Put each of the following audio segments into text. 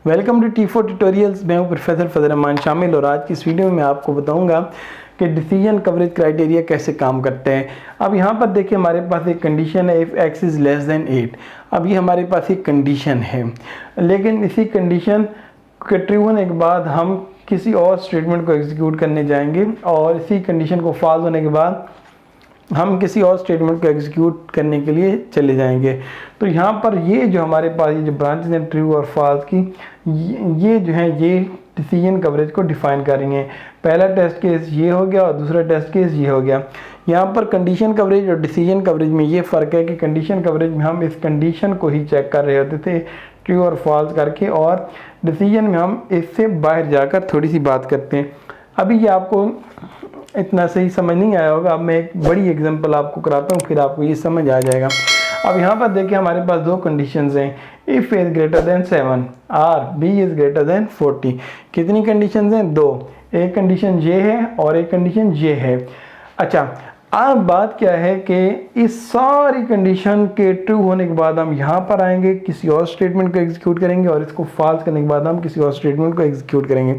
Welcome to T4 tutorials. मैं हूं professor फजल रहमान शामिल और आज की इस वीडियो में मैं आपको बताऊंगा कि डिसीजन कवरेज क्राइटेरिया कैसे काम करते हैं। अब यहाँ पर देखिए हमारे पास एक कंडीशन है, if x is less than 8। अब ये हमारे पास एक कंडीशन है, लेकिन इसी कंडीशन के ट्रू होने के बाद हम किसी और स्टेटमेंट को एग्जीक्यूट करने जाएंगे और इसी कंडीशन को फॉल्स होने के बाद हम किसी और स्टेटमेंट को एग्जीक्यूट करने के लिए चले जाएंगे। तो यहाँ पर ये जो हमारे पास ये जो ब्रांचेस हैं ट्रू और फॉल्स की, ये जो है ये डिसीजन कवरेज को डिफाइन करेंगे। पहला टेस्ट केस ये हो गया और दूसरा टेस्ट केस ये हो गया। यहाँ पर कंडीशन कवरेज और डिसीजन कवरेज में ये फ़र्क है कि कंडीशन कवरेज में हम इस कंडीशन को ही चेक कर रहे होते थे ट्रू और फॉल्स करके, और डिसीजन में हम इससे बाहर जाकर थोड़ी सी बात करते हैं। अभी ये आपको इतना सही समझ नहीं आया होगा, अब मैं एक बड़ी एग्जांपल आपको कराता हूँ, फिर आपको ये समझ आ जाएगा। अब यहाँ पर देखिए हमारे पास दो कंडीशंस हैं, if A is greater than 7 और बी इज़ ग्रेटर देन 40। कितनी कंडीशंस हैं? दो। एक कंडीशन ये है और एक कंडीशन ये है। अच्छा, अब बात क्या है कि इस सारी कंडीशन के ट्रू होने के बाद हम यहाँ पर आएंगे, किसी और स्टेटमेंट को एग्जीक्यूट करेंगे और इसको फॉल्स करने के बाद हम किसी और स्टेटमेंट को एग्जीक्यूट करेंगे।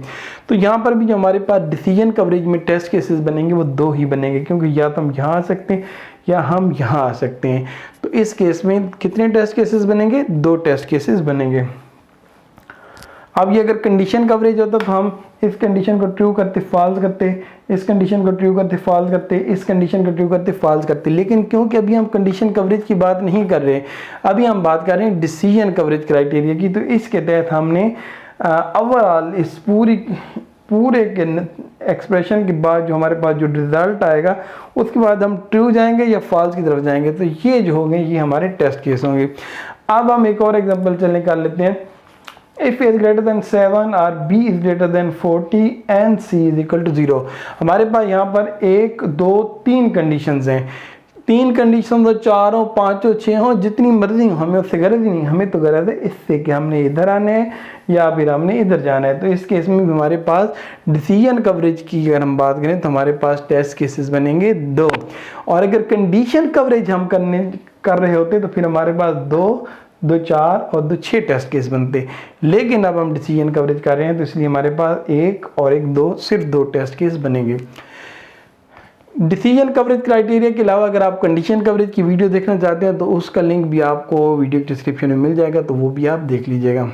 तो यहाँ पर भी जो हमारे पास डिसीजन कवरेज में टेस्ट केसेस बनेंगे वो दो ही बनेंगे, क्योंकि या तो हम यहाँ आ सकते हैं या हम यहाँ आ सकते हैं। तो इस केस में कितने टेस्ट केसेस बनेंगे? दो टेस्ट केसेस बनेंगे। अब ये अगर कंडीशन कवरेज होता तो हम इस कंडीशन को ट्रू करते फॉल्स करते, इस कंडीशन को ट्रू करते फॉल्स करते, इस कंडीशन को ट्रू करते फॉल्स करते। लेकिन क्योंकि अभी हम कंडीशन कवरेज की बात नहीं कर रहे, अभी हम बात कर रहे हैं डिसीजन कवरेज क्राइटेरिया की, तो इसके तहत हमने ओवरऑल इस पूरे के एक्सप्रेशन के बाद जो हमारे पास जो रिजल्ट आएगा उसके बाद हम ट्रू जाएंगे या फॉल्स की तरफ जाएंगे। तो ये जो होंगे ये हमारे टेस्ट केस होंगे। अब हम एक और एग्जाम्पल चलने निकाल लेते हैं। If A is greater than 7 और B is greater than 40 and C is equal to 0। हमारे पास यहाँ पर 1, 2, 3 कंडीशंस हैं। 3 कंडीशन हो, 4 हो, 5 हो, 6 हो, जितनी मर्जी हो, हमें उससे गरज ही नहीं। हमें तो गरज है इससे कि हमने इधर आना है या फिर हमने इधर जाना है। तो इस केस में भी हमारे पास डिसीजन कवरेज की अगर हम बात करें तो हमारे पास टेस्ट केसेस बनेंगे दो, और अगर कंडीशन कवरेज हम कर रहे होते तो फिर हमारे पास दो, 4 और 6 टेस्ट केस बनते। लेकिन अब हम डिसीजन कवरेज कर रहे हैं तो इसलिए हमारे पास 1 और 1, 2 सिर्फ 2 टेस्ट केस बनेंगे। डिसीजन कवरेज क्राइटेरिया के अलावा अगर आप कंडीशन कवरेज की वीडियो देखना चाहते हैं तो उसका लिंक भी आपको वीडियो डिस्क्रिप्शन में मिल जाएगा, तो वो भी आप देख लीजिएगा।